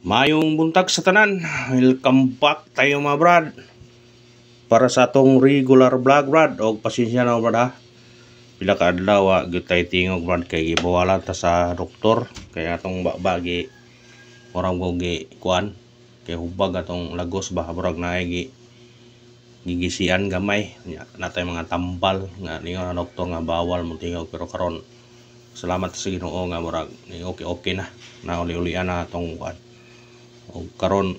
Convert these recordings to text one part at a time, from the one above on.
Mayong buntag sa tanan. Welcome back tayo mga brad. Para sa atong regular vlog brad. O pasensya na brad ha. Pila ka adlaw gyud tay tingog brad kay gibawalan ta sa doktor. Kay atong bagi orang gogi kuan. Kay hubag atong lagos ba brad naay gigisian gamay. Natay mga tambal nga ningon ang doktor nga bawal mo tingog pero karon salamat sa Ginoo nga murag okay na. Nauli-ulian na atong kuan. O karon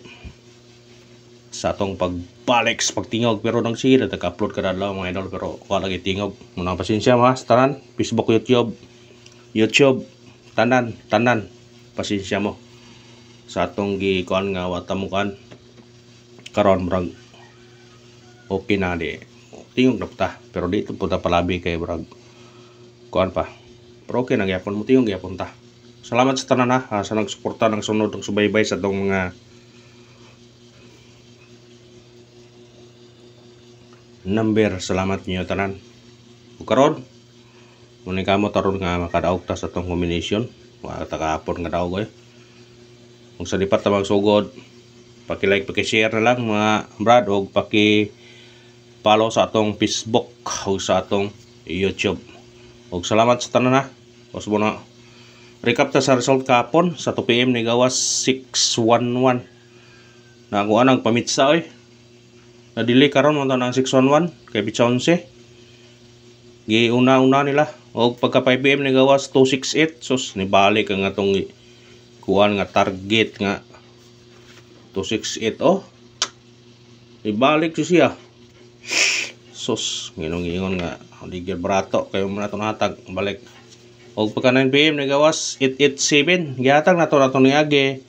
sa atong pagbalik sa pagtingog pero nang sige nag-upload kada adlaw mga idol pero wala lagi tingog. Munang pasensya mga tanan, Facebook, YouTube tanan pasensya mo sa atong gikuan nga wata mo kan karon murag okay na di tingog na ta pero dito punta palabi kay murag kuan pa pero okay na gyapon mo tingog gyapon ta. Salamat sa tanan ha, sa nagsuporta ng sunod ng subaybay sa itong mga number. Salamat niyo tanan. O karon, muna ka mo taron nga makadaog ta sa itong combination. Wala takahapon nga daog eh. Kung sa lipat na magsugod, paki-like, paki-share na lang mga brad o paki-follow sa atong Facebook o sa atong YouTube. O salamat sa tanan ha. Tapos muna recap ta sa result kapon sa 2 PM ni gawas 611 na ako anang pamitsa oy na delay karon mo nang 611 kay bitsa 11 gi una nila og pagka 5 PM ni gawas 268 sus ni balik ang atong kuan nga target nga 268 oh ibalik siya sus nginong nga di gyud barato kayo man ato natag balik. Og pagka 9 PM nagawas 887 gihatag nato ni age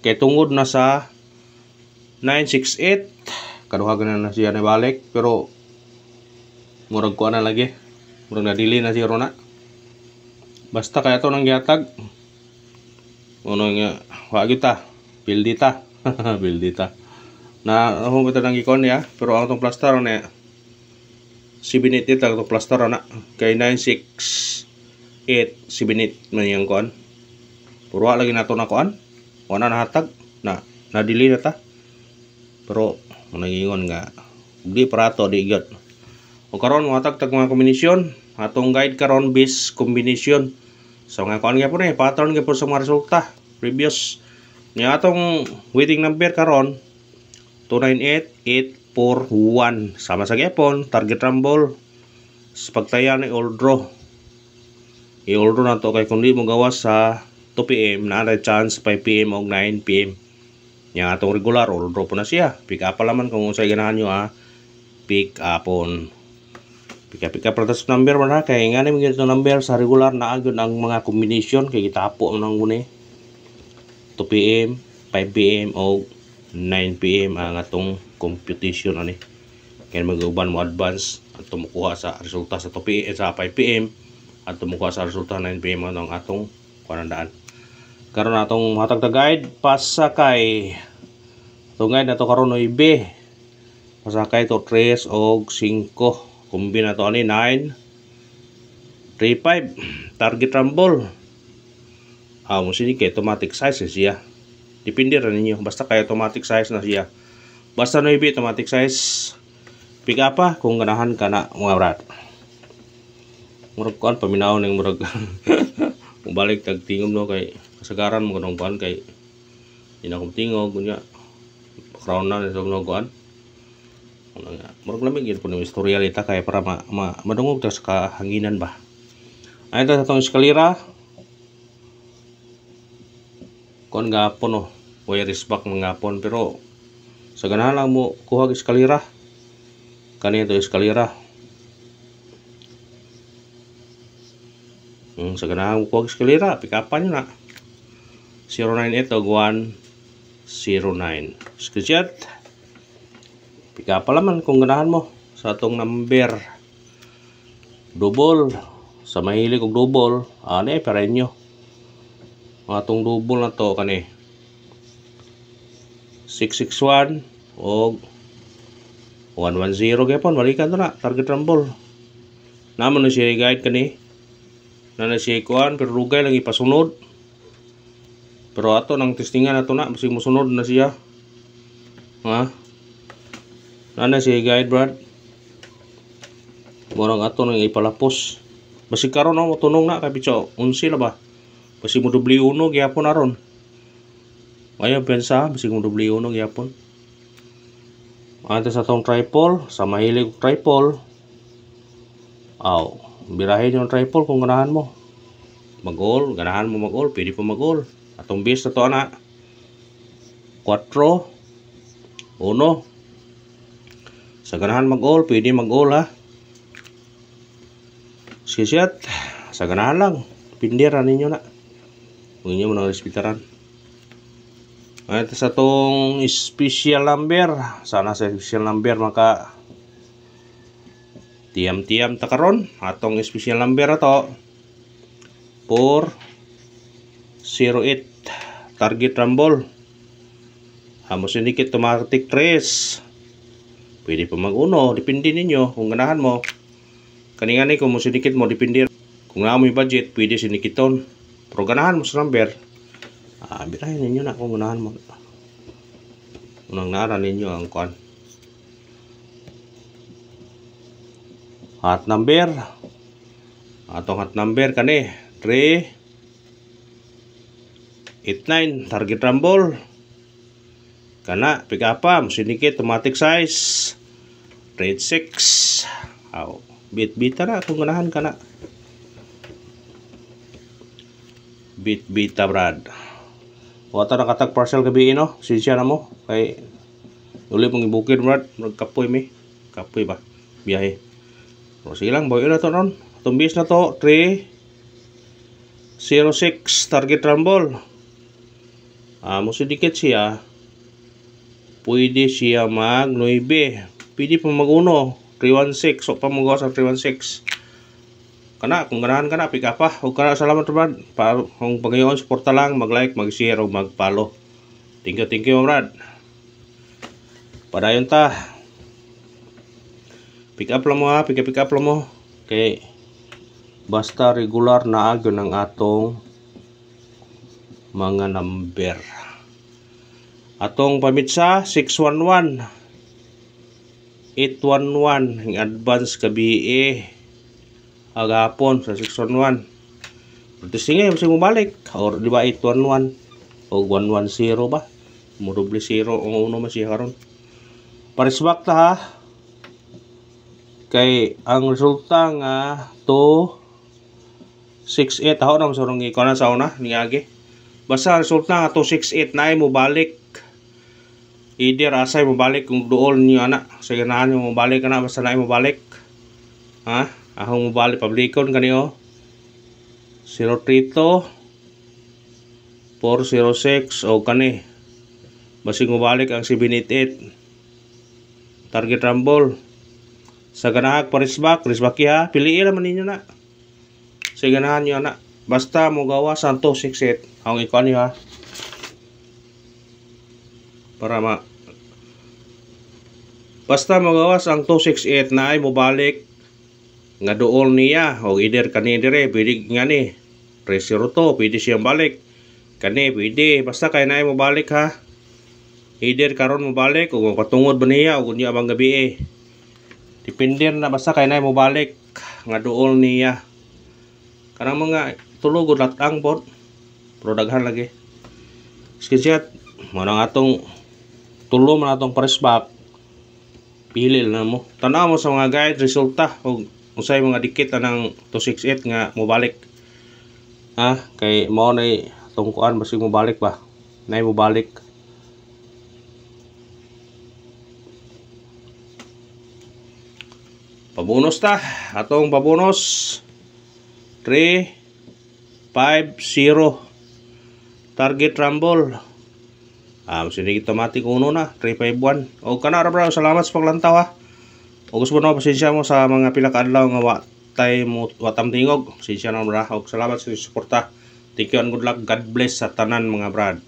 kay tungod na sa 968 kaduhagan na siya ni balik pero murag ko na lagi murag na dili na siguro na basta kay ato nang gihatag uno nga wa gyud ta bildita bildita na humita nang gikon ya pero ang tong plaster na 788 ang tong plaster na kay 968 man yung kuan puro lagi nato na kuan wala na hatag na nadili na ta pero nagingon nga di parato di gyud o karon matag tag mga kombinasyon atong guide karon base combination so nga kuan gyapon pattern gyapon sa mga resulta previous nya atong waiting number karon 298841 sama sa gyapon target rumble sa pagtaya ni all draw i-order na to kay kung di mo gawas sa 2 PM na ada chance 5 PM o 9 PM yang atong regular order po na siya pick up laman kung unsay ganahan nyo ha pick upon pick up tas number man ha kay nga namin ganito number sa regular na agyon ang mga combination kay gitapo nang guni 2 PM 5 PM o 9 PM ang atong computation ani kay mag-uban mo advance at tumukuha sa resulta sa 2 PM sa 5 PM at tumukuha sa resulta 9 PM ang atong kuanandaan. Karon atong hatag ta guide pasakay. Itong guide na to karon 9. Pasakay to 3 og 5. Kumbi na to ani 9 3 5 target rumble. Mo sini kay automatic size siya. Depende ra ninyo basta kay automatic size na siya. Basta 9 automatic size. Pick up pa kung ganahan ka na mga brad. Murag kuan paminaw ning murag balik tag tingog no kay kasagaran mo kanang kuan kay ina kong tingog kunya crown na sa no kuan murag lamig gyud puno istoryalita kay para madungog ta sa kahanginan ba ay ta sa tong eskalera kuan gapon no wire is back mga gapon pero sa ganahan lang mo kuha eskalera kanito eskalera sa ganahan ko eskalera pick upan nyo na 098 o 109 screenshot pick up laman kung ganahan mo sa atong number double sa mahilig og double ani para inyo atong double na to kani 661 og 110 gyapon balikan to na target rumble namon na siya guide kani na siya kuan pero rugay lang ipasunod Pero ato nang testingan nato na basig mosunod na siya. Ha? Nana siya guide brad. Murang ato nang ipalapos. Basig karon mo tunong na kay bitso 11 la ba. Basig mo dubli uno gyapon aron. Ayaw pensa basig mo dubli uno gyapon. Ante sa tong triple, sa mahilig triple. Aw, birahin yung triple kung ganahan mo. Mag-all, ganahan mo mag-all, pwede pa mag-all. Atong base na to ana. 4, 1. Sa ganahan mag-all, pwede mag-all ha. Sisiyat, sa ganahan lang. Pindiran ninyo na. Huwag nyo mo nang respetaran. Ito sa tong special number. Sana sa special number maka tiam-tiam ta karon. Atong special number ato 408 target rumble. Hamo sinikit automatic 3. Pwede pa mag-uno, depende ninyo kung ganahan mo. Kaningani kung mo sinikit mo depende. Kung na mo budget, pwede sinikiton. Pero ganahan mo sa number. Birahin ninyo na kung ganahan mo. Unang nara ninyo ang kuan. Hot number. Atong hot number kani 389 target rumble. Kana pick up sinikit automatic size rate 6. Bit na kung ganahan kana. Bita brad. Wata nakatag parcel gabi no. Sinsya na mo kay uli mong ibukid brad. Nagkapoy mi. Kapoy ba? Biyahe. So sige lang boy na to ron. Tumbis na to 306 target rumble. Musidikit siya. Pwede siya mag 9. Pwede pa mag 1 316. So pa magawa sa 316. Kana kung ganahan kana pick up pa. Ug kana salamat brad. Kung pagayon suporta lang, mag-like, mag-share ug mag-follow. Thank you brad. Padayon ta. Pick up lang mo ha, pick up lang mo. Kay basta regular na agyon ang atong mga number. Atong pamitsa 611 811 ang advance kabi agapon sa 611. Pero sige, masih mo balik. Or di ba 811 o 110 ba? Mo doble 0 o uno man siya karon. Parisbak ta ha. Kay ang resulta nga 268 ako na masurong ikaw na sa una ni agi. Basta resulta nga 268 na mo balik. Either asay mo balik kung dool niyo ana. Sa ganahan mo balik kana basta na mo balik. Ha? Ahong mobile publikon kaniyo 032 406 o kani basig mobalik ang 788 target rumble sa ganahag parisbak ha piliin naman ninyo na sa ganahan nyo na basta mo gawa sa 268 ang ikaw niyo ha para basta mo gawa sa 268 na ay mobalik nga dool niya o either kani dire pwede nga ni 302 pwede siyang balik kani pwede basta kay naay mo balik ha either karon mo balik o patungod ba niya o kunya bang gabi depende na basta kay naay mo balik nga dool niya kanang mga tulog latang pod pero daghan lagi screenshot mo nang atong tulo man atong parisbak pili na mo tanaw mo sa mga guide resulta o usay mga dikit ng 268 nga mobalik ha kay mao nay tungkuan basig mobalik ba nay mobalik pabonus ta atong pabonus 350 target rumble sige automatic uno na 351 o kana ra bro salamat sa paglantaw ha. O gusto mo pasensya mo sa mga pila ka adlaw nga watam tingog. Pasensya na bra. Og salamat sa suporta. Thank you and good luck. God bless sa tanan mga brad.